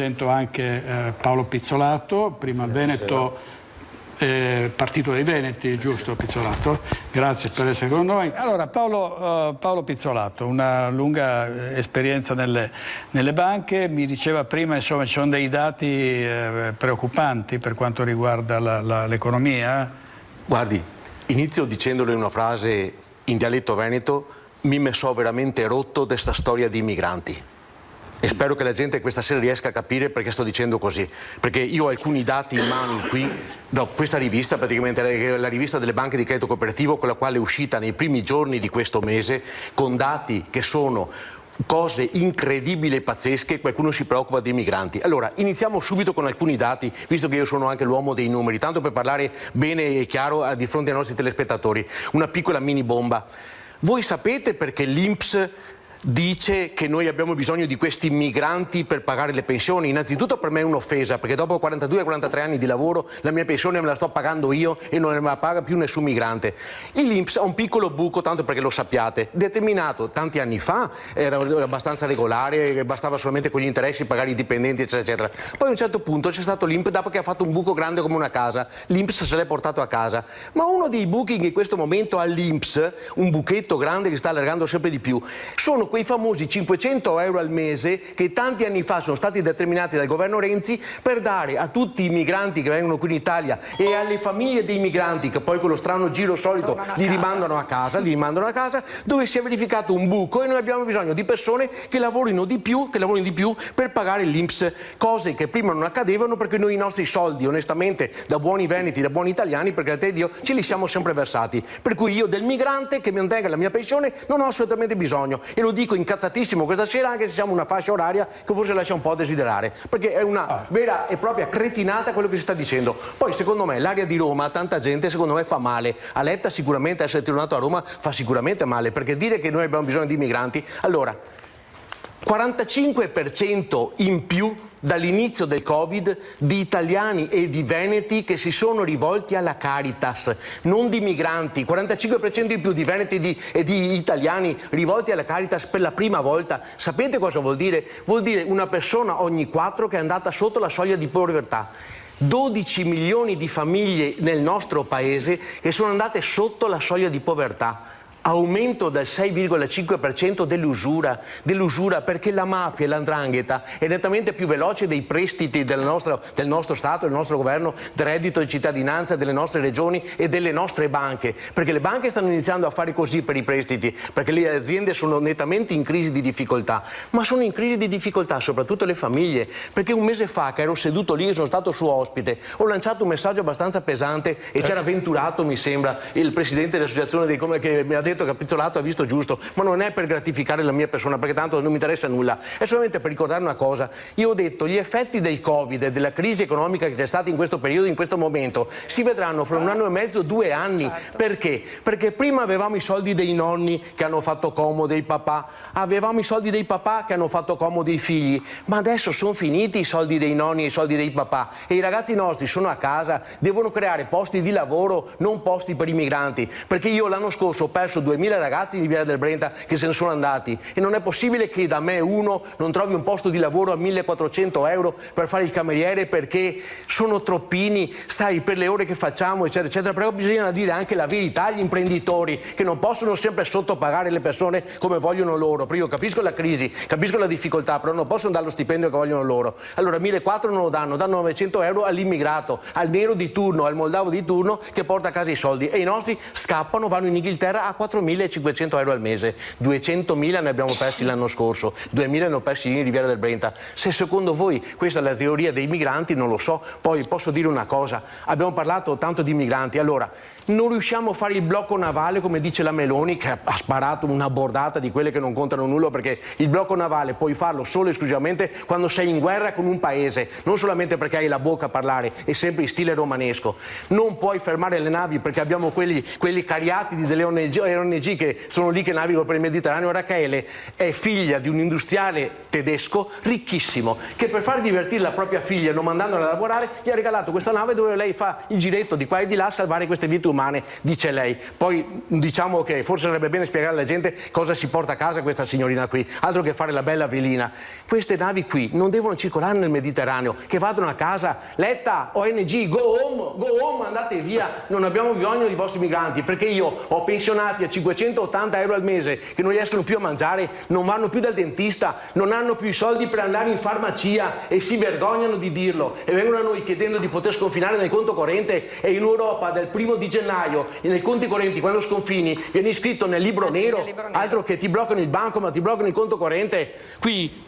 presento anche Paolo Pizzolato, prima Veneto, Partito dei Veneti, giusto Pizzolato? Grazie per essere con noi. Allora Paolo Pizzolato, una lunga esperienza nelle banche, mi diceva prima, insomma, ci sono dei dati preoccupanti per quanto riguarda l'economia. Guardi, inizio dicendole una frase in dialetto veneto: mi me so veramente rotto di questa storia di migranti. E spero che la gente questa sera riesca a capire perché sto dicendo così, perché io ho alcuni dati in mano qui da questa rivista, praticamente la rivista delle banche di credito cooperativo, con la quale è uscita nei primi giorni di questo mese, con dati che sono cose incredibili e pazzesche. Qualcuno si preoccupa dei migranti. Allora, iniziamo subito con alcuni dati, visto che io sono anche l'uomo dei numeri, tanto per parlare bene e chiaro di fronte ai nostri telespettatori. Una piccola mini bomba. Voi sapete perché l'INPS dice che noi abbiamo bisogno di questi migranti per pagare le pensioni? Innanzitutto per me è un'offesa, perché dopo 42-43 anni di lavoro la mia pensione me la sto pagando io e non me la paga più nessun migrante. L'INPS ha un piccolo buco, tanto perché lo sappiate, determinato tanti anni fa, era abbastanza regolare, bastava solamente con gli interessi pagare i dipendenti, eccetera, eccetera. Poi a un certo punto c'è stato l'INPS, dopo che ha fatto un buco grande come una casa, l'INPS se l'è portato a casa. Ma uno dei buchi che in questo momento ha l'INPS, un buchetto grande che sta allargando sempre di più, sono quei famosi 500 euro al mese che tanti anni fa sono stati determinati dal governo Renzi per dare a tutti i migranti che vengono qui in Italia e alle famiglie dei migranti, che poi con lo strano giro solito li rimandano a casa, dove si è verificato un buco e noi abbiamo bisogno di persone che lavorino di più per pagare l'INPS, cose che prima non accadevano perché noi i nostri soldi, onestamente, da buoni veneti, da buoni italiani, per carità di Dio, ce li siamo sempre versati. Per cui io del migrante che mi mantenga la mia pensione non ho assolutamente bisogno, e lo dico incazzatissimo questa sera, anche se siamo una fascia oraria che forse lascia un po' a desiderare, perché è una vera e propria cretinata quello che si sta dicendo. Poi secondo me l'area di Roma a tanta gente secondo me fa male. A Letta sicuramente essere tornato a Roma fa sicuramente male, perché dire che noi abbiamo bisogno di migranti, allora 45% in più dall'inizio del Covid di italiani e di veneti che si sono rivolti alla Caritas, non di migranti. 45% in più di veneti e di italiani rivolti alla Caritas per la prima volta. Sapete cosa vuol dire? Vuol dire una persona ogni 4 che è andata sotto la soglia di povertà. 12 milioni di famiglie nel nostro paese che sono andate sotto la soglia di povertà. Aumento del 6,5% dell'usura, perché la mafia e l''ndrangheta è nettamente più veloce dei prestiti del nostro Stato, del nostro governo, del reddito di cittadinanza, delle nostre regioni e delle nostre banche, perché le banche stanno iniziando a fare così per i prestiti, perché le aziende sono nettamente in crisi di difficoltà, ma sono in crisi di difficoltà soprattutto le famiglie, perché un mese fa che ero seduto lì e sono stato suo ospite, ho lanciato un messaggio abbastanza pesante e c'era Venturato, mi sembra, il presidente dell'associazione dei Comuni, che mi ha detto che Pizzolato ha visto giusto, ma non è per gratificare la mia persona, perché tanto non mi interessa nulla, è solamente per ricordare una cosa. Io ho detto, gli effetti del Covid e della crisi economica che c'è stata in questo periodo, in questo momento, si vedranno fra 1 anno e mezzo, 2 anni. Perché? Perché prima avevamo i soldi dei nonni che hanno fatto comodo i papà, avevamo i soldi dei papà che hanno fatto comodo i figli, ma adesso sono finiti i soldi dei nonni e i soldi dei papà e i ragazzi nostri sono a casa, devono creare posti di lavoro, non posti per i migranti, perché io l'anno scorso ho perso 2000 ragazzi di Riviera del Brenta che se ne sono andati e non è possibile che da me uno non trovi un posto di lavoro a 1400 euro per fare il cameriere, perché sono troppini, sai, per le ore che facciamo, eccetera, eccetera. Però bisogna dire anche la verità agli imprenditori, che non possono sempre sottopagare le persone come vogliono loro. Perché io capisco la crisi, capisco la difficoltà, però non possono dare lo stipendio che vogliono loro. Allora 1400 non lo danno 900 euro all'immigrato, al nero di turno, al moldavo di turno che porta a casa i soldi, e i nostri scappano, vanno in Inghilterra a 4.500 euro al mese. 200.000 ne abbiamo persi l'anno scorso, 2.000 ne ho persi in Riviera del Brenta. Se secondo voi questa è la teoria dei migranti, non lo so. Poi posso dire una cosa, abbiamo parlato tanto di migranti, allora non riusciamo a fare il blocco navale come dice la Meloni, che ha sparato una bordata di quelle che non contano nulla, perché il blocco navale puoi farlo solo e esclusivamente quando sei in guerra con un paese, non solamente perché hai la bocca a parlare, è sempre in stile romanesco. Non puoi fermare le navi perché abbiamo quelli cariati di delle delle ONG che sono lì che navigano per il Mediterraneo. Rachele è figlia di un industriale tedesco ricchissimo che per far divertire la propria figlia non mandandola a lavorare gli ha regalato questa nave dove lei fa il giretto di qua e di là a salvare queste vite umane, dice lei. Poi diciamo che forse sarebbe bene spiegare alla gente cosa si porta a casa questa signorina qui, altro che fare la bella velina. Queste navi qui non devono circolare nel Mediterraneo, che vadano a casa. Letta, ONG, go home, andate via, non abbiamo bisogno dei vostri migranti, perché io ho pensionati a 580 euro al mese che non riescono più a mangiare, non vanno più dal dentista, non hanno più i soldi per andare in farmacia e si vergognano di dirlo e vengono a noi chiedendo di poter sconfinare nel conto corrente. E in Europa dal 1° gennaio nei conti correnti, quando sconfini, viene iscritto nel libro nero, altro che ti bloccano il banco, ma ti bloccano il conto corrente. Qui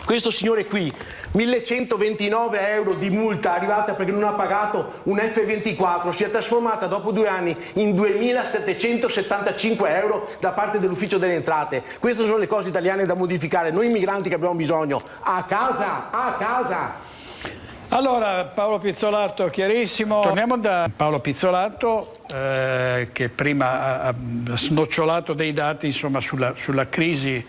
questo signore qui, 1129 euro di multa arrivata perché non ha pagato un F24, si è trasformata dopo 2 anni in 2775 euro da parte dell'ufficio delle entrate. Queste sono le cose italiane da modificare, noi migranti che abbiamo bisogno. A casa, a casa! Allora, Paolo Pizzolato, chiarissimo. Torniamo da Paolo Pizzolato, che prima ha snocciolato dei dati, insomma, sulla crisi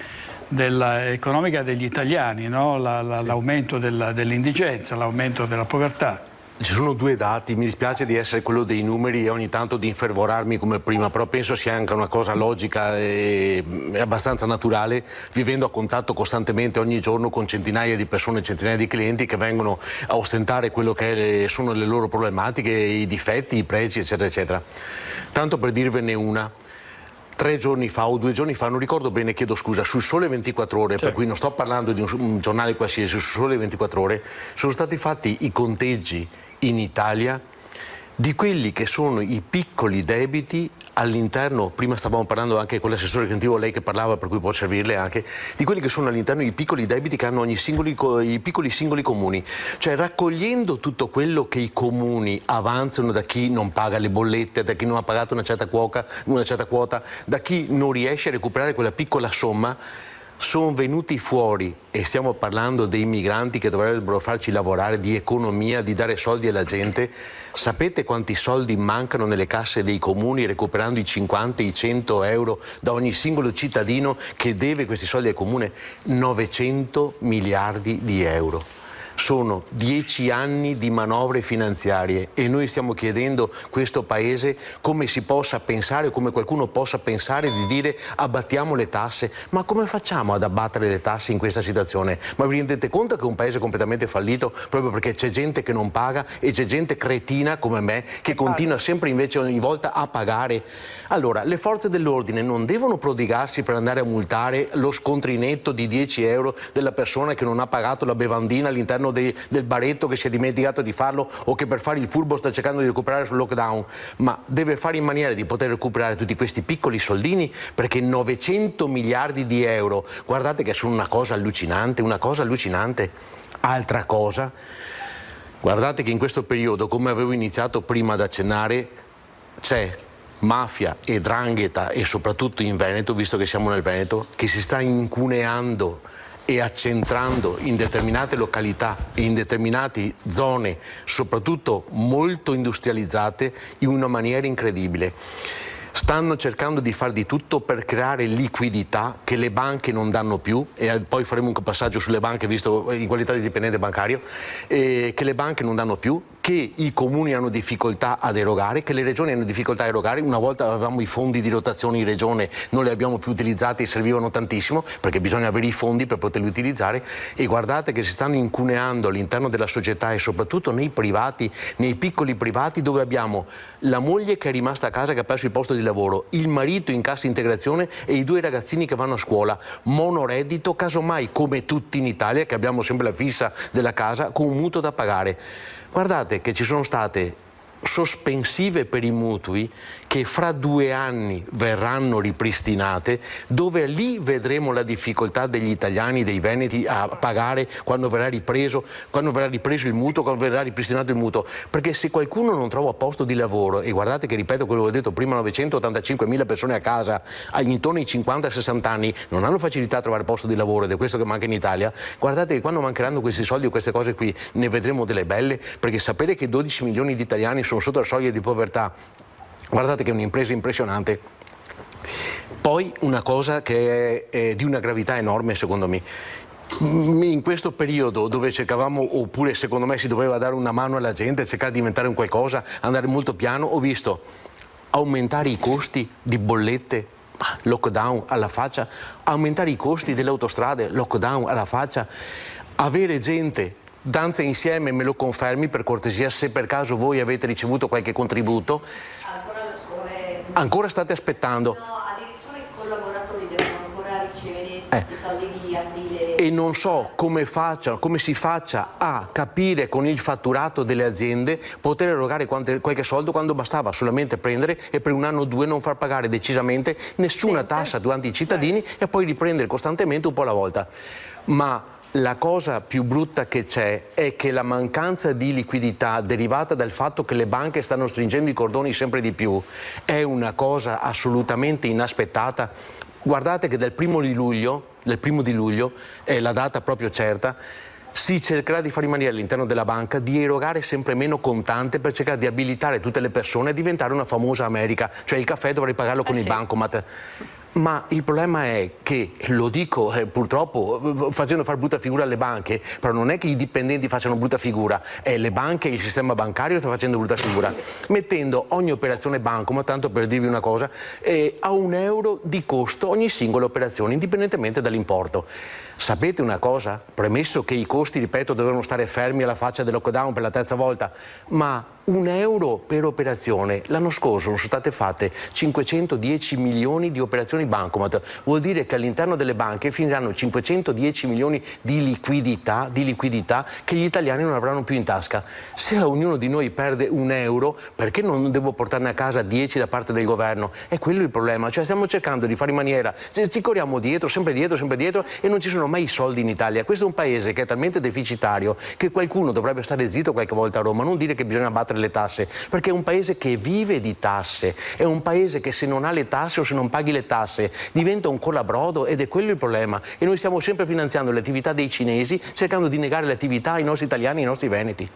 economica degli italiani, no? L'aumento dell'indigenza, l'aumento della povertà. Ci sono 2 dati, mi dispiace di essere quello dei numeri e ogni tanto di infervorarmi come prima, però penso sia anche una cosa logica e abbastanza naturale, vivendo a contatto costantemente ogni giorno con centinaia di persone, centinaia di clienti che vengono a ostentare quello che sono le loro problematiche, i difetti, i pregi, eccetera, eccetera. Tanto per dirvene una. 3 giorni fa o 2 giorni fa, non ricordo bene, chiedo scusa, sul Sole 24 Ore, per cui non sto parlando di un giornale qualsiasi, sul Sole 24 Ore, sono stati fatti i conteggi in Italia di quelli che sono i piccoli debiti all'interno, prima stavamo parlando anche con l'assessore che sentivo lei che parlava, per cui può servirle anche, di quelli che sono all'interno i piccoli debiti che hanno i piccoli singoli comuni, cioè raccogliendo tutto quello che i comuni avanzano da chi non paga le bollette, da chi non ha pagato una certa quota, da chi non riesce a recuperare quella piccola somma. Sono venuti fuori, e stiamo parlando dei migranti che dovrebbero farci lavorare, di economia, di dare soldi alla gente. Sapete quanti soldi mancano nelle casse dei comuni recuperando i 50, i 100 euro da ogni singolo cittadino che deve questi soldi al comune? 900 miliardi di euro. Sono 10 anni di manovre finanziarie e noi stiamo chiedendo a questo Paese come si possa pensare o come qualcuno possa pensare di dire abbattiamo le tasse. Ma come facciamo ad abbattere le tasse in questa situazione? Ma vi rendete conto che è un Paese completamente fallito proprio perché c'è gente che non paga e c'è gente cretina come me che continua sempre invece ogni volta a pagare? Allora, le forze dell'ordine non devono prodigarsi per andare a multare lo scontrinetto di 10 euro della persona che non ha pagato la bevandina all'interno del baretto, che si è dimenticato di farlo o che per fare il furbo sta cercando di recuperare sul lockdown, ma deve fare in maniera di poter recuperare tutti questi piccoli soldini, perché 900 miliardi di euro, guardate che sono una cosa allucinante, una cosa allucinante. Altra cosa, guardate che in questo periodo, come avevo iniziato prima ad accennare, c'è mafia e 'ndrangheta, e soprattutto in Veneto, visto che siamo nel Veneto, che si sta incuneando e accentrando in determinate località, in determinate zone, soprattutto molto industrializzate, in una maniera incredibile. Stanno cercando di far di tutto per creare liquidità che le banche non danno più, e poi faremo un passaggio sulle banche, visto in qualità di dipendente bancario, che le banche non danno più, che i comuni hanno difficoltà ad erogare, che le regioni hanno difficoltà a erogare. Una volta avevamo i fondi di rotazione in regione, non li abbiamo più utilizzati e servivano tantissimo, perché bisogna avere i fondi per poterli utilizzare, e guardate che si stanno incuneando all'interno della società e soprattutto nei privati, nei piccoli privati, dove abbiamo la moglie che è rimasta a casa, che ha perso il posto di lavoro, il marito in cassa integrazione e i 2 ragazzini che vanno a scuola, monoreddito, casomai come tutti in Italia, che abbiamo sempre la fissa della casa, con un mutuo da pagare. Guardate che ci sono state sospensive per i mutui che fra 2 anni verranno ripristinate, dove lì vedremo la difficoltà degli italiani, dei veneti a pagare quando verrà ripreso il mutuo, quando verrà ripristinato il mutuo, perché se qualcuno non trova posto di lavoro, e guardate che, ripeto quello che ho detto prima, 985.000 persone a casa intorno ai 50-60 anni non hanno facilità a trovare posto di lavoro, ed è questo che manca in Italia. Guardate che quando mancheranno questi soldi o queste cose qui ne vedremo delle belle, perché sapere che 12 milioni di italiani sono sotto la soglia di povertà, guardate che è un'impresa impressionante. Poi una cosa che è di una gravità enorme secondo me. In questo periodo dove cercavamo, oppure secondo me si doveva dare una mano alla gente, cercare di diventare un qualcosa, andare molto piano, ho visto aumentare i costi di bollette, lockdown alla faccia, aumentare i costi delle autostrade, lockdown alla faccia, avere gente, danza insieme, me lo confermi per cortesia, se per caso voi avete ricevuto qualche contributo? Ancora le scuole... Ancora state aspettando? No, addirittura i collaboratori devono ancora ricevere i soldi di aprile. E non so come si faccia a capire con il fatturato delle aziende poter erogare qualche soldo quando bastava solamente prendere e per un anno o due non far pagare decisamente nessuna tassa durante i cittadini e poi riprendere costantemente un po' alla volta. Ma la cosa più brutta che c'è è che la mancanza di liquidità derivata dal fatto che le banche stanno stringendo i cordoni sempre di più è una cosa assolutamente inaspettata. Guardate che dal primo di luglio, è la data proprio certa, si cercherà di fare in maniera all'interno della banca di erogare sempre meno contante per cercare di abilitare tutte le persone a diventare una famosa America, cioè il caffè dovrei pagarlo con il bancomat. Ma il problema è che, lo dico purtroppo facendo fare brutta figura alle banche, però non è che i dipendenti facciano brutta figura, è le banche e il sistema bancario sta facendo brutta figura, mettendo ogni operazione bancomat, tanto per dirvi una cosa, a €1 di costo ogni singola operazione, indipendentemente dall'importo. Sapete una cosa? Premesso che i costi, ripeto, dovevano stare fermi alla faccia del lockdown per la terza volta, ma €1 per operazione. L'anno scorso sono state fatte 510 milioni di operazioni bancomat. Vuol dire che all'interno delle banche finiranno 510 milioni di liquidità che gli italiani non avranno più in tasca. Se ognuno di noi perde €1, perché non devo portarne a casa 10 da parte del governo? È quello il problema. Cioè stiamo cercando di fare in maniera, ci corriamo dietro, sempre dietro e non ci sono mai i soldi in Italia. Questo è un paese che è talmente deficitario che qualcuno dovrebbe stare zitto qualche volta a Roma, non dire che bisogna abbattere le tasse, perché è un paese che vive di tasse, è un paese che se non ha le tasse o se non paghi le tasse diventa un colabrodo ed è quello il problema. E noi stiamo sempre finanziando le attività dei cinesi cercando di negare le attività ai nostri italiani e ai nostri veneti.